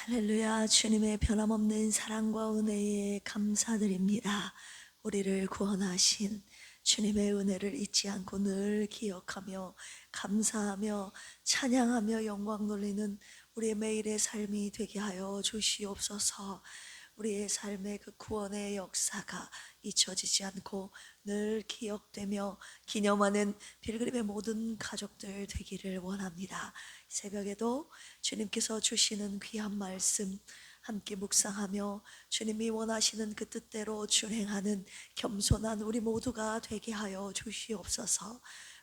할렐루야. 주님의 변함없는 사랑과 은혜에 감사드립니다. 우리를 구원하신 주님의 은혜를 잊지 않고 늘 기억하며 감사하며 찬양하며 영광 돌리는 우리의 매일의 삶이 되게 하여 주시옵소서. 우리의 삶의 그 구원의 역사가 잊혀지지 않고 늘 기억되며 기념하는 필그림의 모든 가족들 되기를 원합니다. 새벽에도 주님께서 주시는 귀한 말씀 함께 묵상하며 주님이 원하시는 그 뜻대로 준행하는 겸손한 우리 모두가 되게 하여 주시옵소서.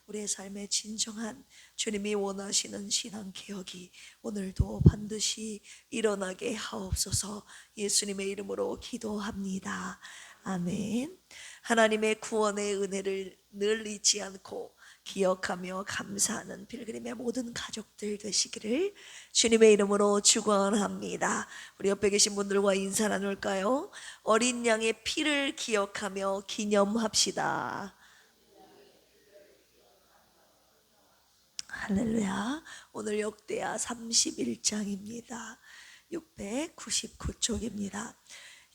우리의 삶에 진정한 주님이 원하시는 신앙 개혁이 오늘도 반드시 일어나게 하옵소서. 예수님의 이름으로 기도합니다. 아멘. 하나님의 구원의 은혜를 늘 잊지 않고 기억하며 감사하는 필그림의 모든 가족들 되시기를 주님의 이름으로 축원합니다. 우리 옆에 계신 분들과 인사 나눌까요? 어린 양의 피를 기억하며 기념합시다. 할렐루야. 오늘 역대하 31장입니다. 699쪽입니다.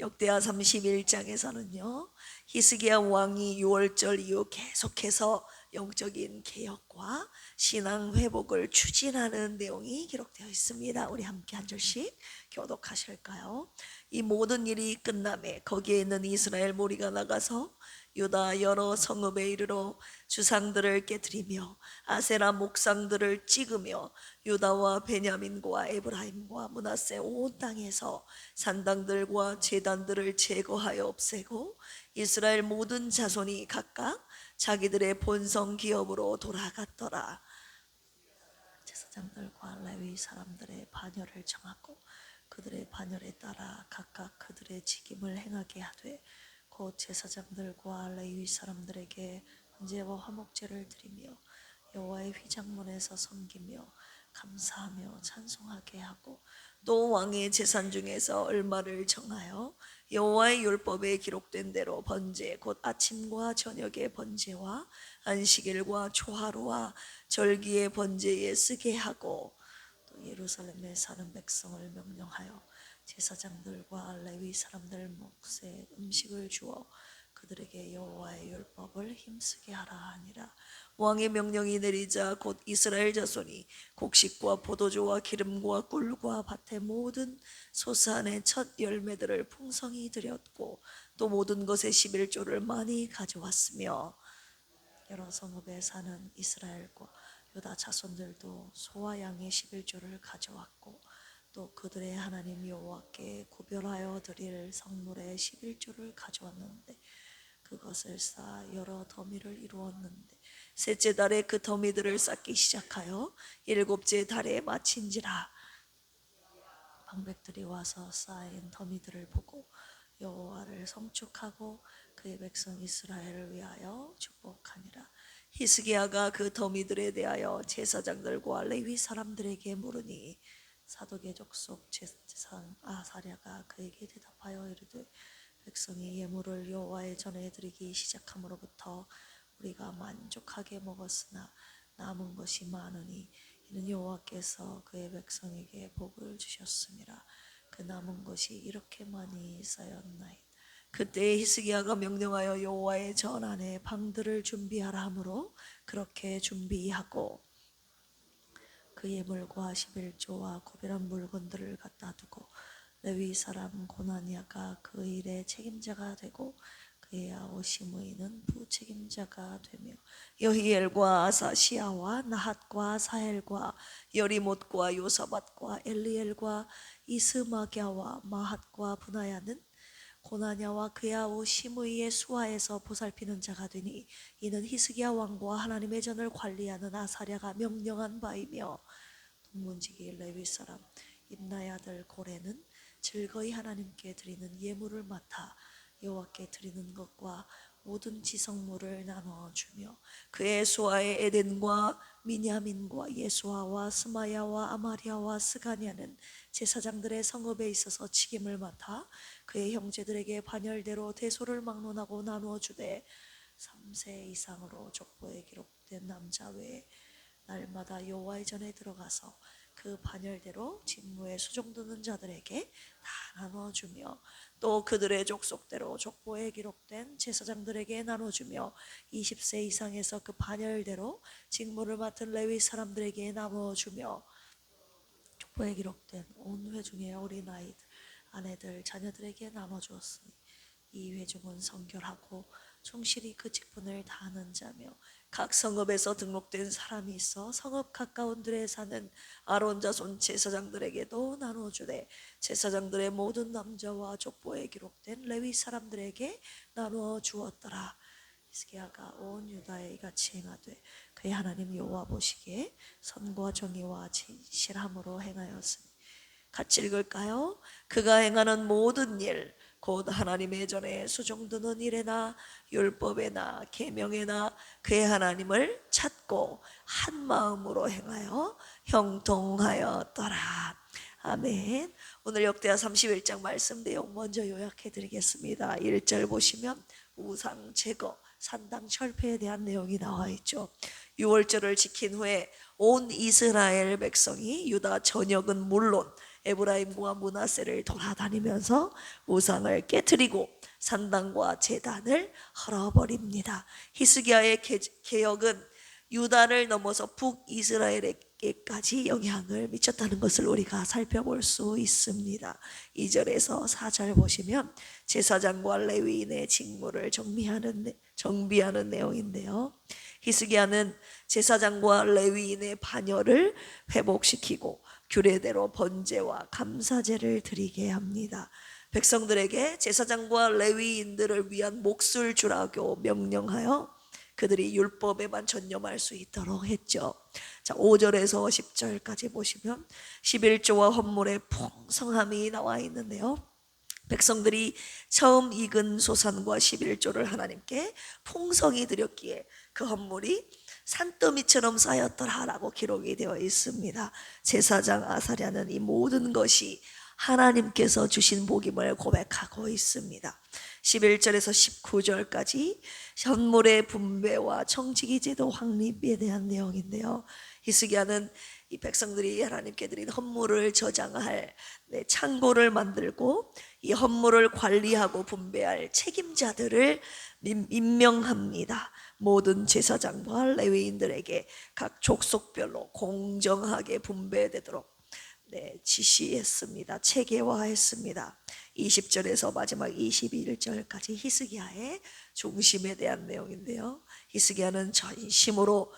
역대하 31장에서는요, 히스기야 왕이 6월절 이후 계속해서 영적인 개혁과 신앙 회복을 추진하는 내용이 기록되어 있습니다. 우리 함께 한 절씩 교독하실까요? 이 모든 일이 끝남에 거기에 있는 이스라엘 무리가 나가서 유다 여러 성읍에 이르러 주상들을 깨뜨리며 아세라 목상들을 찍으며 유다와 베냐민과 에브라임과 므낫세 온 땅에서 산당들과 제단들을 제거하여 없애고 이스라엘 모든 자손이 각각 자기들의 본성 기업으로 돌아갔더라. 제사장들과 레위 사람들의 반열을 정하고 그들의 반열에 따라 각각 그들의 직임을 행하게 하되 곧 제사장들과 레위 사람들에게 번제와 화목제를 드리며 여호와의 휘장문에서 섬기며 감사하며 찬송하게 하고 또 왕의 재산 중에서 얼마를 정하여 여호와의 율법에 기록된 대로 번제 곧 아침과 저녁의 번제와 안식일과 초하루와 절기의 번제에 쓰게 하고 또 예루살렘에 사는 백성을 명령하여 제사장들과 레위 사람들 몫에 음식을 주어 그들에게 여호와의 율법을 힘쓰게 하라 하니라. 왕의 명령이 내리자 곧 이스라엘 자손이 곡식과 포도주와 기름과 꿀과 밭의 모든 소산의 첫 열매들을 풍성히 드렸고 또 모든 것의 11조를 많이 가져왔으며 여러 성읍에 사는 이스라엘과 유다 자손들도 소와 양의 11조를 가져왔고 또 그들의 하나님 여호와께 구별하여 드릴 성물의 11조를 가져왔는데 그것을 쌓아 여러 더미를 이루었는데 셋째 달에 그 더미들을 쌓기 시작하여 일곱째 달에 마친지라. 방백들이 와서 쌓인 더미들을 보고 여호와를 성축하고 그의 백성 이스라엘을 위하여 축복하니라. 히스기야가 그 더미들에 대하여 제사장들과 레위 사람들에게 물으니 사독의 족속 제사장 아사랴가 그에게 대답하여 이르되 백성이 예물을 여호와의 전에 드리기 시작함으로부터 우리가 만족하게 먹었으나 남은 것이 많으니 이는 여호와께서 그의 백성에게 복을 주셨음이라. 그 남은 것이 이렇게 많이 쌓였나이다. 그때 히스기야가 명령하여 여호와의 전 안에 방들을 준비하라 하므로 그렇게 준비하고 그 예물과 11조와 구별한 물건들을 갖다 두고 레위 사람 고나니아가 그 일의 책임자가 되고 그의 아우 시므이는 부책임자가 되며 여히엘과 아사시아와 나핫과 사헬과 여리못과 요사밧과 엘리엘과 이스마갸와 마핫과 분하야는 고나냐와 그의 아우 시므이의 수하에서 보살피는 자가 되니 이는 히스기야 왕과 하나님의 전을 관리하는 아사랴가 명령한 바이며 동문지기 레위 사람 임나의 아들 고레는 즐거이 하나님께 드리는 예물을 맡아 여호와께 드리는 것과 모든 지성물을 나누어 주며 그의 수하의 에덴과 미냐민과 예수아와 스마야와 아마리아와 스가냐는 제사장들의 성읍에 있어서 책임을 맡아 그의 형제들에게 반열대로 대소를 막론하고 나누어 주되 3세 이상으로 족보에 기록된 남자 외에 날마다 여호와의 전에 들어가서 그 반열대로 직무에 수종드는 자들에게 다 나눠주며 또 그들의 족속대로 족보에 기록된 제사장들에게 나눠주며 20세 이상에서 그 반열대로 직무를 맡은 레위 사람들에게 나눠주며 족보에 기록된 온 회중의 어린 아이들, 아내들, 자녀들에게 나눠주었으니 이 회중은 성결하고 충실히 그 직분을 다하는 자며 각 성읍에서 등록된 사람이 있어 성읍 가까운 들에 사는 아론 자손 제사장들에게도 나눠주되 제사장들의 모든 남자와 족보에 기록된 레위 사람들에게 나누어 주었더라. 히스기야가 온 유다에 이같이 행하되 그의 하나님 여호와 보시기에 선과 정의와 진실함으로 행하였으니 같이 읽을까요? 그가 행하는 모든 일 곧 하나님의 전에 수종드는 일에나 율법에나 계명에나 그의 하나님을 찾고 한 마음으로 행하여 형통하였더라. 아멘. 오늘 역대하 31장 말씀 내용 먼저 요약해 드리겠습니다. 1절 보시면 우상 제거, 산당 철폐에 대한 내용이 나와 있죠. 6월절을 지킨 후에 온 이스라엘 백성이 유다 전역은 물론 에브라임과 므낫세를 돌아다니면서 우상을 깨뜨리고 산당과 제단을 헐어버립니다. 히스기야의 개혁은 유다를 넘어서 북이스라엘에게까지 영향을 미쳤다는 것을 우리가 살펴볼 수 있습니다. 2절에서 4절 보시면 제사장과 레위인의 직무를 정비하는 내용인데요. 히스기야는 제사장과 레위인의 반열을 회복시키고 규례대로 번제와 감사제를 드리게 합니다. 백성들에게 제사장과 레위인들을 위한 몫을 주라고 명령하여 그들이 율법에만 전념할 수 있도록 했죠. 자, 5절에서 10절까지 보시면 11조와 헌물의 풍성함이 나와 있는데요. 백성들이 처음 익은 소산과 11조를 하나님께 풍성히 드렸기에 그 헌물이 산더미처럼 쌓였더라라고 기록이 되어 있습니다. 제사장 아사랴는 이 모든 것이 하나님께서 주신 복임을 고백하고 있습니다. 11절에서 19절까지 헌물의 분배와 청지기 제도 확립에 대한 내용인데요. 히스기야는 이 백성들이 하나님께 드린 헌물을 저장할 창고를 만들고 이 헌물을 관리하고 분배할 책임자들을 임명합니다. 모든 제사장과 레위인들에게 각 족속별로 공정하게 분배되도록 지시했습니다. 체계화했습니다. 20절에서 마지막 21절까지 히스기야의 중심에 대한 내용인데요. 히스기야는 전심으로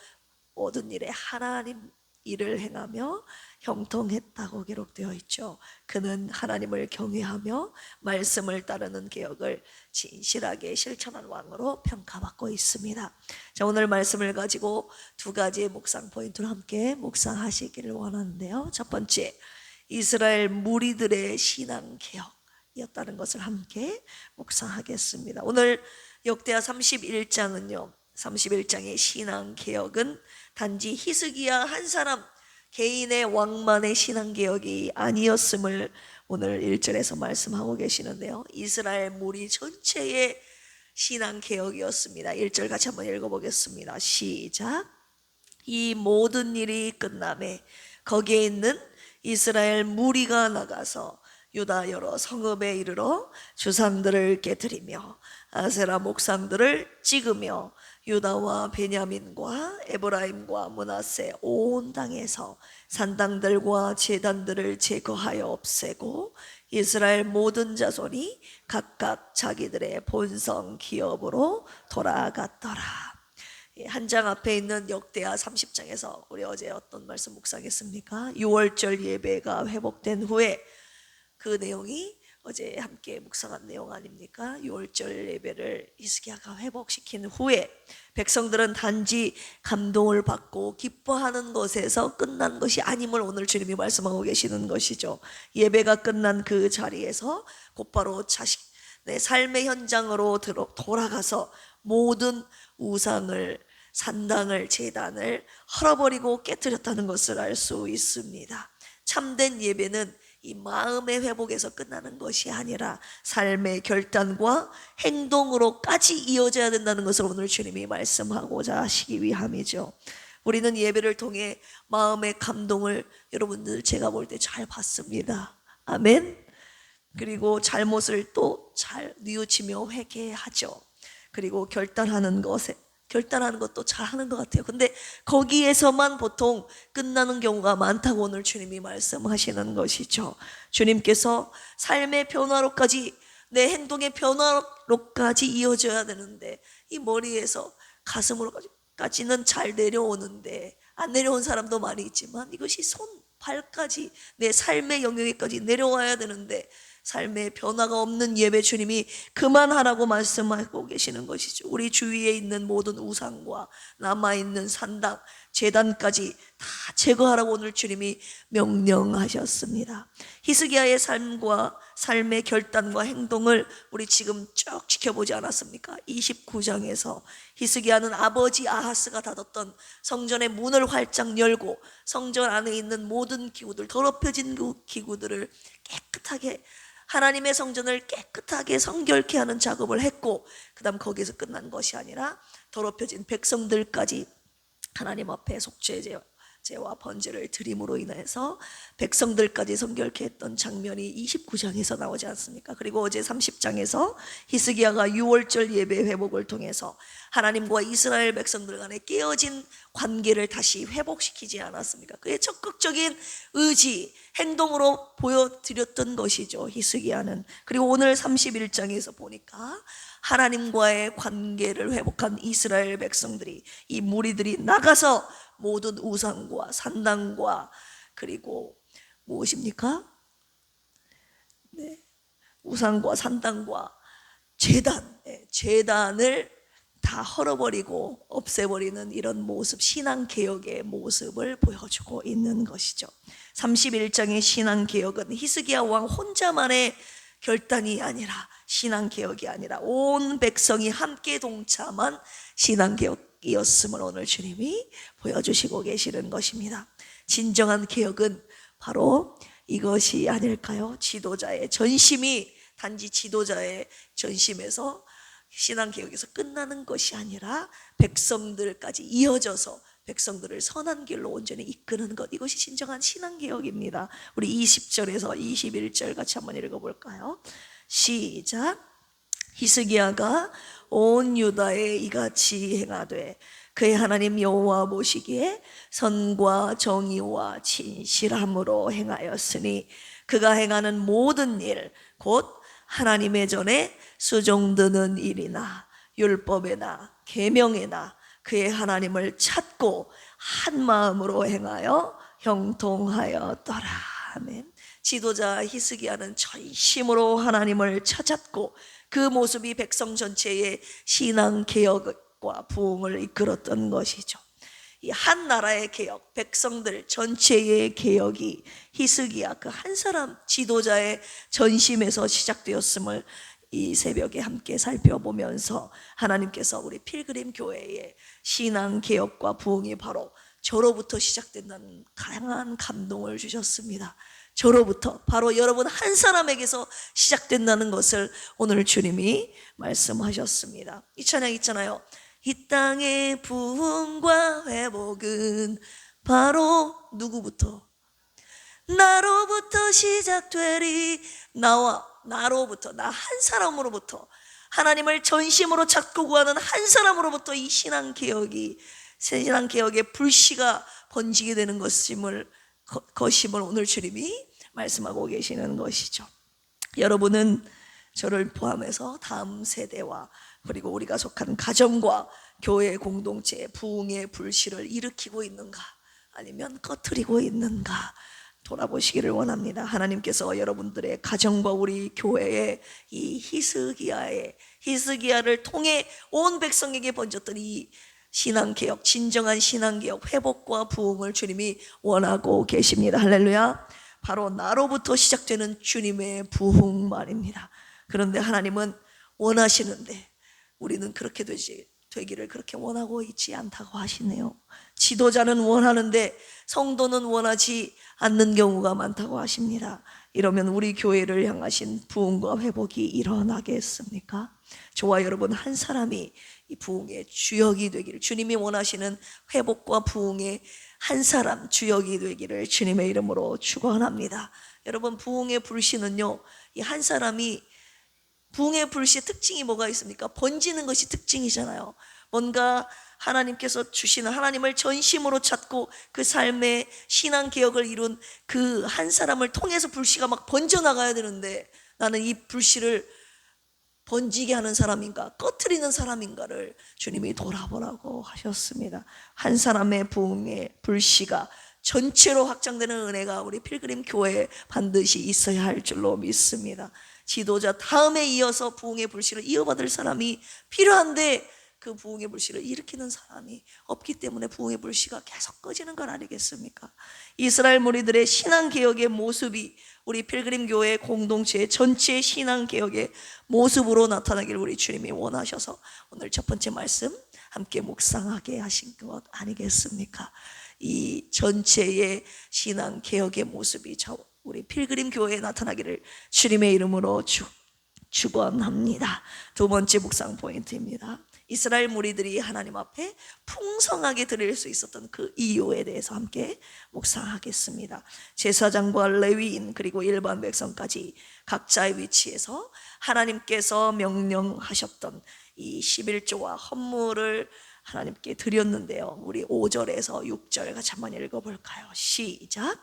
모든 일에 하나님 일을 행하며 형통했다고 기록되어 있죠. 그는 하나님을 경외하며 말씀을 따르는 개혁을 진실하게 실천한 왕으로 평가받고 있습니다. 자, 오늘 말씀을 가지고 두 가지의 묵상 포인트를 함께 묵상하시기를 원하는데요. 첫 번째, 이스라엘 무리들의 신앙 개혁이었다는 것을 함께 묵상하겠습니다. 오늘 역대하 31장은요 31장의 신앙 개혁은 단지 히스기야 한 사람 개인의 왕만의 신앙 개혁이 아니었음을 오늘 1절에서 말씀하고 계시는데요. 이스라엘 무리 전체의 신앙 개혁이었습니다. 1절 같이 한번 읽어보겠습니다. 시작. 이 모든 일이 끝남에 거기에 있는 이스라엘 무리가 나가서 유다 여러 성읍에 이르러 주상들을 깨뜨리며 아세라 목상들을 찍으며 유다와 베냐민과 에브라임과 므낫세 온 땅에서 산당들과 제단들을 제거하여 없애고 이스라엘 모든 자손이 각각 자기들의 본성 기업으로 돌아갔더라. 한 장 앞에 있는 역대하 30장에서 우리 어제 어떤 말씀 묵상했습니까? 6월절 예배가 회복된 후에 그 내용이 어제 함께 묵상한 내용 아닙니까? 6월절 예배를 히스기야가 회복시킨 후에 백성들은 단지 감동을 받고 기뻐하는 것에서 끝난 것이 아님을 오늘 주님이 말씀하고 계시는 것이죠. 예배가 끝난 그 자리에서 곧바로 내 삶의 현장으로 돌아가서 모든 우상을, 산당을, 제단을 헐어버리고 깨뜨렸다는 것을 알 수 있습니다. 참된 예배는 이 마음의 회복에서 끝나는 것이 아니라 삶의 결단과 행동으로까지 이어져야 된다는 것을 오늘 주님이 말씀하고자 하시기 위함이죠. 우리는 예배를 통해 마음의 감동을 여러분들 제가 볼 때 잘 봤습니다. 아멘. 그리고 잘못을 또 잘 뉘우치며 회개하죠. 그리고 결단하는 것도 잘하는 것 같아요. 근데 거기에서만 보통 끝나는 경우가 많다고 오늘 주님이 말씀하시는 것이죠. 주님께서 삶의 변화로까지, 내 행동의 변화로까지 이어져야 되는데 이 머리에서 가슴으로까지는 잘 내려오는데 안 내려온 사람도 많이 있지만 이것이 손, 발까지 내 삶의 영역에까지 내려와야 되는데 삶의 변화가 없는 예배 주님이 그만하라고 말씀하고 계시는 것이죠. 우리 주위에 있는 모든 우상과 남아있는 산당, 제단까지 다 제거하라고 오늘 주님이 명령하셨습니다. 히스기야의 삶과 삶의 결단과 행동을 우리 지금 쭉 지켜보지 않았습니까? 29장에서 히스기야는 아버지 아하스가 닫았던 성전의 문을 활짝 열고 성전 안에 있는 모든 기구들, 더럽혀진 그 기구들을 깨끗하게, 하나님의 성전을 깨끗하게 성결케 하는 작업을 했고, 그 다음 거기서 끝난 것이 아니라 더럽혀진 백성들까지 하나님 앞에 속죄제와 번제를 드림으로 인해서 백성들까지 성결케 했던 장면이 29장에서 나오지 않습니까? 그리고 어제 30장에서 히스기야가 유월절 예배 회복을 통해서 하나님과 이스라엘 백성들 간의 깨어진 관계를 다시 회복시키지 않았습니까? 그의 적극적인 의지, 행동으로 보여드렸던 것이죠, 히스기야는. 그리고 오늘 31장에서 보니까 하나님과의 관계를 회복한 이스라엘 백성들이, 이 무리들이 나가서 모든 우상과 산당과 그리고 무엇입니까? 네, 우상과 산당과 제단을 다 헐어버리고 없애버리는 이런 모습, 신앙개혁의 모습을 보여주고 있는 것이죠. 31장의 신앙개혁은 히스기야 왕 혼자만의 결단이 아니라, 신앙개혁이 아니라 온 백성이 함께 동참한 신앙개혁이었음을 오늘 주님이 보여주시고 계시는 것입니다. 진정한 개혁은 바로 이것이 아닐까요? 지도자의 전심이 단지 지도자의 전심에서, 신앙개혁에서 끝나는 것이 아니라 백성들까지 이어져서 백성들을 선한 길로 온전히 이끄는 것, 이것이 진정한 신앙개혁입니다. 우리 20절에서 21절 같이 한번 읽어볼까요? 시작. 히스기야가 온 유다에 이같이 행하되 그의 하나님 여호와 보시기에 선과 정의와 진실함으로 행하였으니 그가 행하는 모든 일, 곧 하나님의 전에 수종드는 일이나 율법에나 계명에나 그의 하나님을 찾고 한 마음으로 행하여 형통하였더라. 아멘. 지도자 히스기야는 전심으로 하나님을 찾았고 그 모습이 백성 전체의 신앙 개혁과 부흥을 이끌었던 것이죠. 이 한 나라의 개혁, 백성들 전체의 개혁이 히스기야 그 한 사람 지도자의 전심에서 시작되었음을 이 새벽에 함께 살펴보면서 하나님께서 우리 필그림 교회의 신앙 개혁과 부흥이 바로 저로부터 시작된다는 강한 감동을 주셨습니다. 저로부터, 바로 여러분 한 사람에게서 시작된다는 것을 오늘 주님이 말씀하셨습니다. 이 찬양 있잖아요. 이 땅의 부흥과 회복은 바로 누구부터? 나로부터 시작되리. 나로부터, 나 한 사람으로부터, 하나님을 전심으로 찾고 구하는 한 사람으로부터 이 신앙개혁의 불씨가 번지게 되는 것임을 오늘 주님이 말씀하고 계시는 것이죠. 여러분은 저를 포함해서 다음 세대와 그리고 우리가 속한 가정과 교회 공동체의 부흥의 불씨를 일으키고 있는가, 아니면 꺼트리고 있는가 돌아보시기를 원합니다. 하나님께서 여러분들의 가정과 우리 교회의 이 히스기야를 통해 온 백성에게 번졌던 이 신앙개혁, 진정한 신앙개혁, 회복과 부흥을 주님이 원하고 계십니다. 할렐루야. 바로 나로부터 시작되는 주님의 부흥 말입니다. 그런데 하나님은 원하시는데 우리는 그렇게 되지 되기를 그렇게 원하고 있지 않다고 하시네요. 지도자는 원하는데 성도는 원하지 않는 경우가 많다고 하십니다. 이러면 우리 교회를 향하신 부흥과 회복이 일어나겠습니까? 저와 여러분 한 사람이 이 부흥의 주역이 되기를, 주님이 원하시는 회복과 부흥의 한 사람 주역이 되기를 주님의 이름으로 축원합니다. 여러분, 부흥의 불씨는요, 이 한 사람이, 부흥의 불씨의 특징이 뭐가 있습니까? 번지는 것이 특징이잖아요. 뭔가 하나님께서 주시는, 하나님을 전심으로 찾고 그 삶의 신앙 개혁을 이룬 그 한 사람을 통해서 불씨가 막 번져나가야 되는데, 나는 이 불씨를 번지게 하는 사람인가, 꺼트리는 사람인가를 주님이 돌아보라고 하셨습니다. 한 사람의 부흥의 불씨가 전체로 확장되는 은혜가 우리 필그림 교회에 반드시 있어야 할 줄로 믿습니다. 지도자 다음에 이어서 부흥의 불씨를 이어받을 사람이 필요한데 그 부흥의 불씨를 일으키는 사람이 없기 때문에 부흥의 불씨가 계속 꺼지는 건 아니겠습니까? 이스라엘 무리들의 신앙개혁의 모습이 우리 필그림 교회 공동체의 전체 신앙개혁의 모습으로 나타나기를 우리 주님이 원하셔서 오늘 첫 번째 말씀 함께 묵상하게 하신 것 아니겠습니까? 이 전체의 신앙개혁의 모습이 우리 필그림 교회에 나타나기를 주님의 이름으로 축원합니다. 두 번째 묵상 포인트입니다. 이스라엘 무리들이 하나님 앞에 풍성하게 드릴 수 있었던 그 이유에 대해서 함께 묵상하겠습니다. 제사장과 레위인 그리고 일반 백성까지 각자의 위치에서 하나님께서 명령하셨던 이 11조와 헌물을 하나님께 드렸는데요, 우리 5절에서 6절 같이 한번 읽어볼까요? 시작.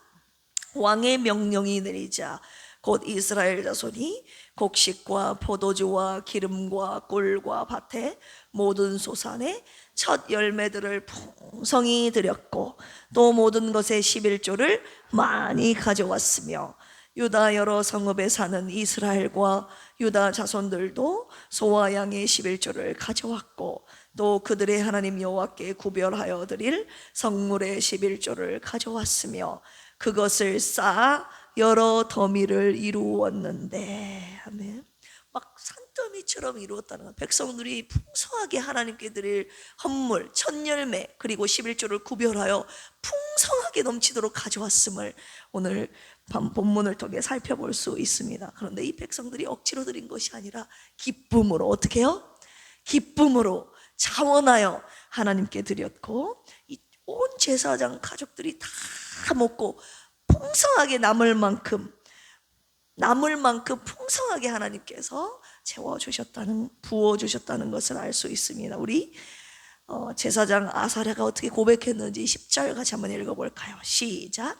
왕의 명령이 내리자 곧 이스라엘 자손이 곡식과 포도주와 기름과 꿀과 밭에 모든 소산의 첫 열매들을 풍성히 드렸고 또 모든 것의 11조를 많이 가져왔으며 유다 여러 성읍에 사는 이스라엘과 유다 자손들도 소와 양의 11조를 가져왔고 또 그들의 하나님 여호와께 구별하여 드릴 성물의 11조를 가져왔으며 그것을 쌓아 여러 더미를 이루었는데, 아멘. 막 산더미처럼 이루었다는 것. 백성들이 풍성하게 하나님께 드릴 헌물, 첫 열매 그리고 11조를 구별하여 풍성하게 넘치도록 가져왔음을 오늘 본문을 통해 살펴볼 수 있습니다. 그런데 이 백성들이 억지로 드린 것이 아니라 기쁨으로, 어떻게 해요? 기쁨으로 자원하여 하나님께 드렸고 이 온 제사장 가족들이 다 먹고 풍성하게 남을 만큼 풍성하게 하나님께서 채워주셨다는, 부어주셨다는 것을 알 수 있습니다. 우리 제사장 아사랴가 어떻게 고백했는지 10절 같이 한번 읽어볼까요? 시작.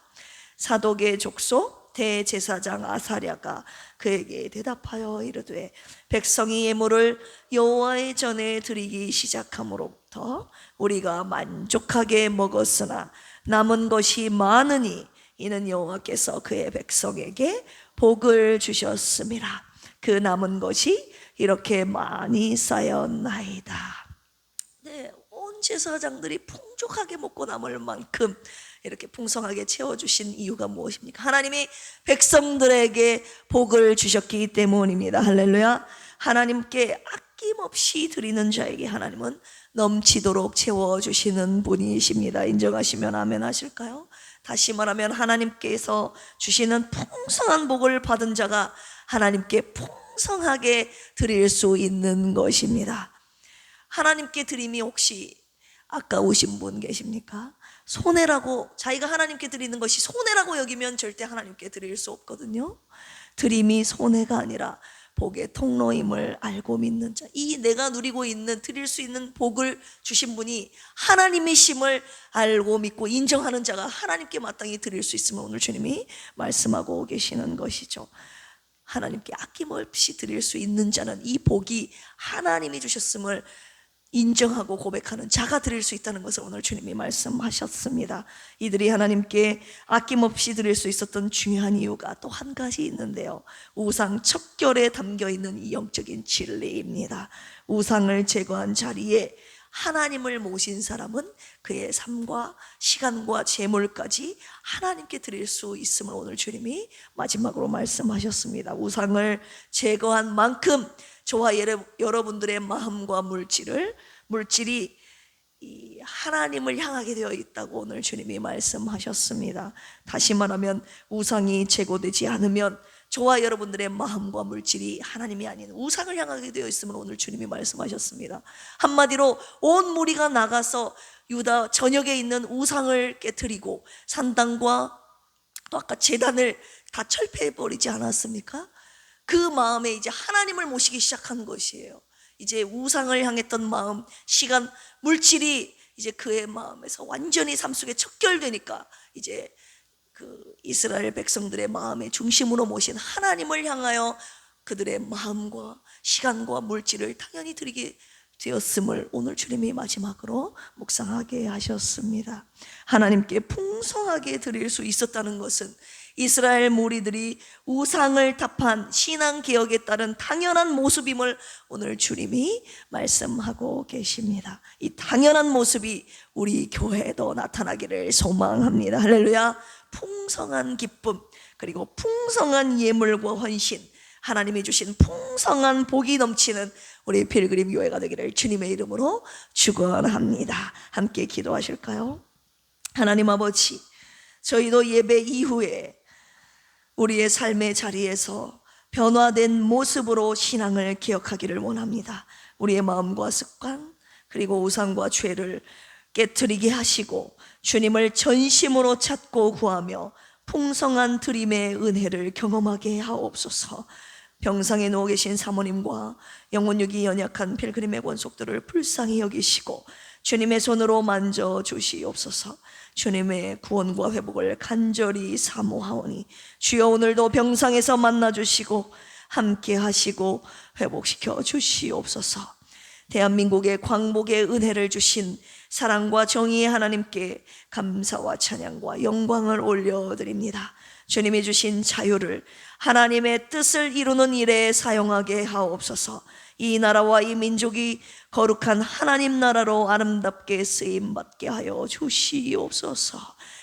사독의 족속 대제사장 아사랴가 그에게 대답하여 이르되 백성이 예물을 여호와의 전에 드리기 시작함으로부터 우리가 만족하게 먹었으나 남은 것이 많으니 이는 여호와께서 그의 백성에게 복을 주셨음이라. 그 남은 것이 이렇게 많이 쌓였나이다. 네, 온 제사장들이 풍족하게 먹고 남을 만큼 이렇게 풍성하게 채워주신 이유가 무엇입니까? 하나님이 백성들에게 복을 주셨기 때문입니다. 할렐루야. 하나님께 아낌없이 드리는 자에게 하나님은 넘치도록 채워주시는 분이십니다. 인정하시면 아멘 하실까요? 다시 말하면 하나님께서 주시는 풍성한 복을 받은 자가 하나님께 풍성하게 드릴 수 있는 것입니다. 하나님께 드림이 혹시 아까우신 분 계십니까? 손해라고, 자기가 하나님께 드리는 것이 손해라고 여기면 절대 하나님께 드릴 수 없거든요. 드림이 손해가 아니라 복의 통로임을 알고 믿는 자, 이 내가 누리고 있는, 드릴 수 있는 복을 주신 분이 하나님이심을 알고 믿고 인정하는 자가 하나님께 마땅히 드릴 수 있으면 오늘 주님이 말씀하고 계시는 것이죠. 하나님께 아낌없이 드릴 수 있는 자는 이 복이 하나님이 주셨음을 인정하고 고백하는 자가 드릴 수 있다는 것을 오늘 주님이 말씀하셨습니다. 이들이 하나님께 아낌없이 드릴 수 있었던 중요한 이유가 또 한 가지 있는데요, 우상 척결에 담겨있는 이 영적인 진리입니다. 우상을 제거한 자리에 하나님을 모신 사람은 그의 삶과 시간과 재물까지 하나님께 드릴 수 있음을 오늘 주님이 마지막으로 말씀하셨습니다. 우상을 제거한 만큼 저와 여러분들의 마음과 물질을 물질이 이 하나님을 향하게 되어 있다고 오늘 주님이 말씀하셨습니다. 다시 말하면 우상이 제거되지 않으면 저와 여러분들의 마음과 물질이 하나님이 아닌 우상을 향하게 되어 있음을 오늘 주님이 말씀하셨습니다. 한마디로 온 무리가 나가서 유다 전역에 있는 우상을 깨뜨리고 산당과 또 아까 제단을 다 철폐해버리지 않았습니까? 그 마음에 이제 하나님을 모시기 시작한 것이에요. 이제 우상을 향했던 마음, 시간, 물질이 이제 그의 마음에서 완전히 삶 속에 척결되니까 이제 그 이스라엘 백성들의 마음의 중심으로 모신 하나님을 향하여 그들의 마음과 시간과 물질을 당연히 드리게 되었음을 오늘 주님이 마지막으로 묵상하게 하셨습니다. 하나님께 풍성하게 드릴 수 있었다는 것은 이스라엘 무리들이 우상을 답한 신앙개혁에 따른 당연한 모습임을 오늘 주님이 말씀하고 계십니다. 이 당연한 모습이 우리 교회에도 나타나기를 소망합니다. 할렐루야. 풍성한 기쁨, 그리고 풍성한 예물과 헌신, 하나님이 주신 풍성한 복이 넘치는 우리 필그림 교회가 되기를 주님의 이름으로 축원합니다. 함께 기도하실까요? 하나님 아버지, 저희도 예배 이후에 우리의 삶의 자리에서 변화된 모습으로 신앙을 기억하기를 원합니다. 우리의 마음과 습관, 그리고 우상과 죄를 깨트리게 하시고 주님을 전심으로 찾고 구하며 풍성한 드림의 은혜를 경험하게 하옵소서. 병상에 누워 계신 사모님과 영혼육이 연약한 필그림의 권속들을 불쌍히 여기시고 주님의 손으로 만져주시옵소서. 주님의 구원과 회복을 간절히 사모하오니 주여 오늘도 병상에서 만나주시고 함께 하시고 회복시켜 주시옵소서. 대한민국의 광복의 은혜를 주신 사랑과 정의의 하나님께 감사와 찬양과 영광을 올려드립니다. 주님이 주신 자유를 하나님의 뜻을 이루는 일에 사용하게 하옵소서. 이 나라와 이 민족이 거룩한 하나님 나라로 아름답게 쓰임받게 하여 주시옵소서.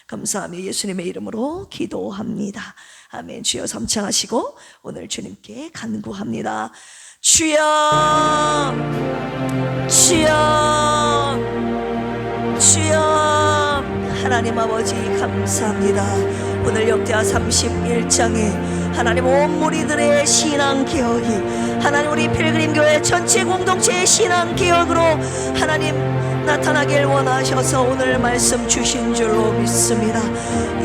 감사하며 예수님의 이름으로 기도합니다. 아멘. 주여 삼창하시고 오늘 주님께 간구합니다. 주여, 주여, 주여. 하나님 아버지 감사합니다. 오늘 역대하 31장에 하나님 온 무리들의 신앙개혁이 하나님 우리 필그림교회 전체 공동체의 신앙개혁으로 하나님 나타나길 원하셔서 오늘 말씀 주신 줄로 믿습니다.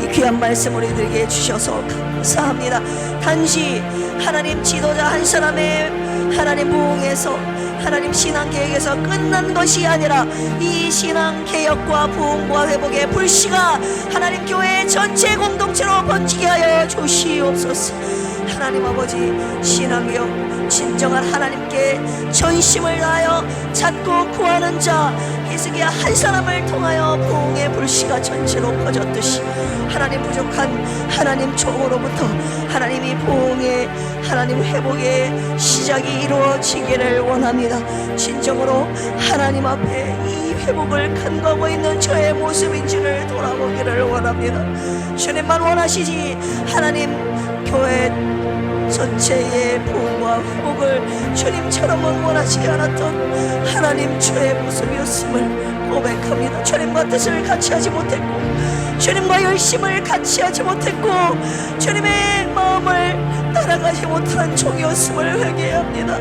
이 귀한 말씀 우리들에게 주셔서 감사합니다. 단지 하나님 지도자 한 사람의 하나님 부흥에서 하나님 신앙개혁에서 끝난 것이 아니라 이 신앙개혁과 부흥과 회복의 불씨가 하나님 교회 전체 공동체로 번지게 하여 주시옵소서. 하나님 아버지, 신앙개혁 진정한 하나님께 전심을 다하여 찾고 구하는 자 히스기야 한 사람을 통하여 부흥의 불씨가 전체로 퍼졌듯이 하나님 부족한 하나님 종으로부터 하나님이 부흥의 하나님 회복의 시작이 이루어지기를 원합니다. 진정으로 하나님 앞에 이 회복을 간구하고 있는 저의 모습인지를 돌아보기를 원합니다. 주님만 원하시지 하나님 교회 전체의 부흥과 회복을 주님처럼은 원하지 않았던 하나님 저의 모습이었음을 고백합니다. 주님과 뜻을 같이 하지 못했고 주님과 열심을 같이 하지 못했고 주님의 마음을 따라가지 못한 종이었음을 회개합니다.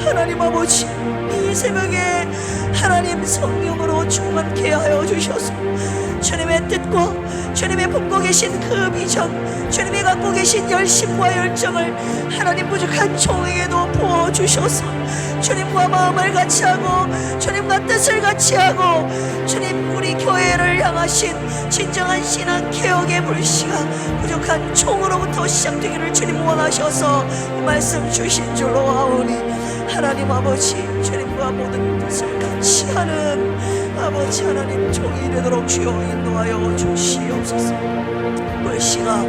하나님 아버지, 이 새벽에 하나님 성령으로 충만케 하여 주셔서 주님의 뜻과 주님의 품고 계신 그 비전, 주님이 갖고 계신 열심과 열정을 하나님 부족한 종에게도 부어주셔서 주님과 마음을 같이 하고 주님과 뜻을 같이 하고 주님 우리 교회를 향하신 진정한 신앙 개혁의 불씨가 부족한 종으로부터 시작되기를 주님 원하셔서 이 말씀 주신 줄로 아오니 하나님 아버지, 주님과 모든 뜻을 같이 하는 아버지 하나님 종이 되도록 주여 인도하여 주시옵소서. 불씨가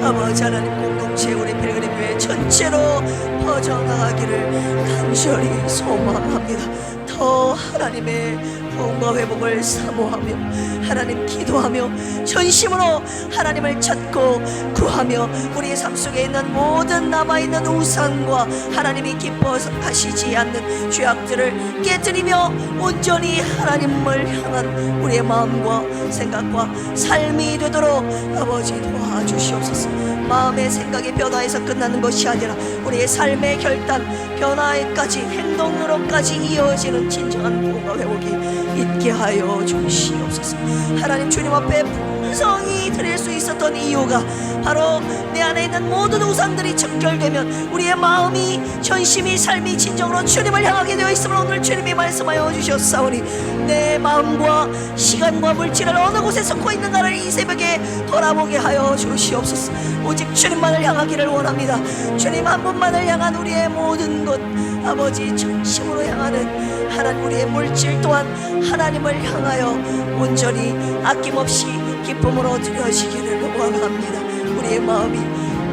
아버지 하나님 공동체 우리 필그림교회 전체로 퍼져나가기를 간절히 소망합니다. 더 하나님의 구원과 회복을 사모하며 하나님 기도하며 전심으로 하나님을 찾고 구하며 우리의 삶 속에 있는 모든 남아있는 우상과 하나님이 기뻐하시지 않는 죄악들을 깨뜨리며 온전히 하나님을 향한 우리의 마음과 생각과 삶이 되도록 아버지 도와주시옵소서. 마음의 생각의 변화에서 끝나는 것이 아니라 우리의 삶의 결단 변화에까지 행동으로까지 이어지는 진정한 구원과 회복이 있게 하여 주시옵소서. 하나님 주님 앞에 풍성히 드릴 수 있었던 이유가 바로 내 안에 있는 모든 우상들이 척결되면 우리의 마음이 전심이 삶이 진정으로 주님을 향하게 되어 있음을 오늘 주님이 말씀하여 주셨사오니 내 마음과 시간과 물질을 어느 곳에 쏟고 있는가를 이 새벽에 돌아보게 하여 주시옵소서. 오직 주님만을 향하기를 원합니다. 주님 한 분만을 향한 우리의 모든 것 아버지 전심으로 향하는 하나님 우리의 물질 또한 하나님을 향하여 온전히 아낌없이 기쁨으로 드려지기를 원합니다. 우리의 마음이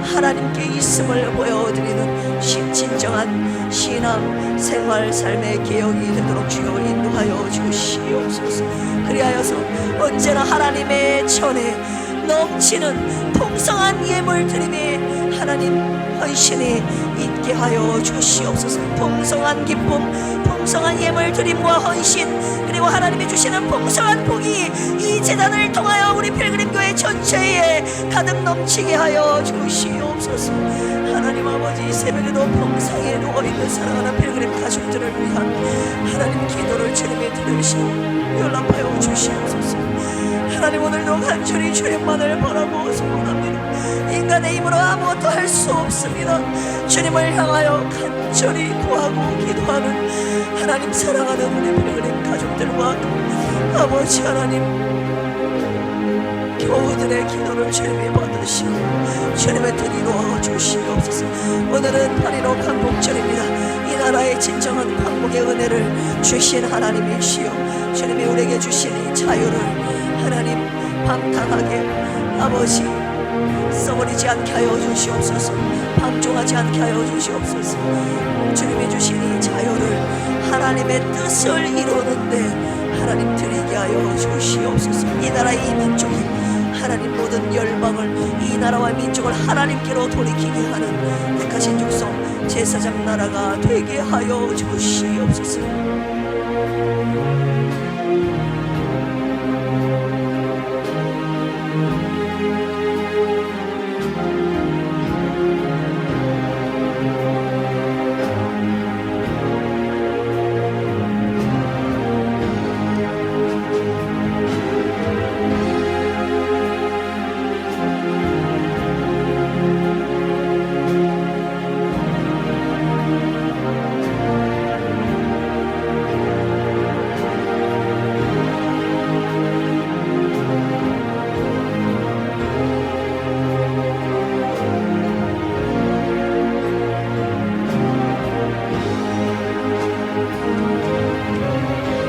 하나님께 있음을 보여드리는 진정한 신앙 생활 삶의 개혁이 되도록 주여 인도하여 주시옵소서. 그리하여서 언제나 하나님의 전에 넘치는 풍성한 예물 드림에 하나님 헌신이 있게 하여 주시옵소서. 풍성한 기쁨 풍성한 예물 드림과 헌신 그리고 하나님이 주시는 풍성한 복이 이 재단을 통하여 우리 필그림교회 전체에 가득 넘치게 하여 주시옵소서. 하나님 아버지 새벽에도 평상에 누워있는 사랑하는 필그림 가족들을 위한 하나님 기도를 주님이 들으시고 연락하여 주시옵소서. 하나님 오늘도 간절히 주님만을 바라고 소원합니다. 인간의 힘으로 아무것도 할 수 없습니다. 주님을 향하여 간절히 구하고 기도하는 하나님 사랑하는 우리 필그림 가족들과 아버지 하나님 교우들의 기도를 주님이 받으시고 주님의 뜻 이루어 주시옵소서. 오늘은 8.15 광복절입니다. 이 나라의 진정한 광복의 은혜를 주신 하나님이시여 주님이 우리에게 주신 이 자유를 하나님 방탕하게 아버지 써버리지 않게 하여 주시옵소서. 방종하지 않게 하여 주시옵소서. 주님이 주신 이 자유를 하나님의 뜻을 이루는데 하나님 드리게 하여 주시옵소서. 이 나라의 이 민족이 하나님 모든 열방을 이 나라와 민족을 하나님께로 돌이키게 하는 택하신 족속 제사장 나라가 되게 하여 주시옵소서.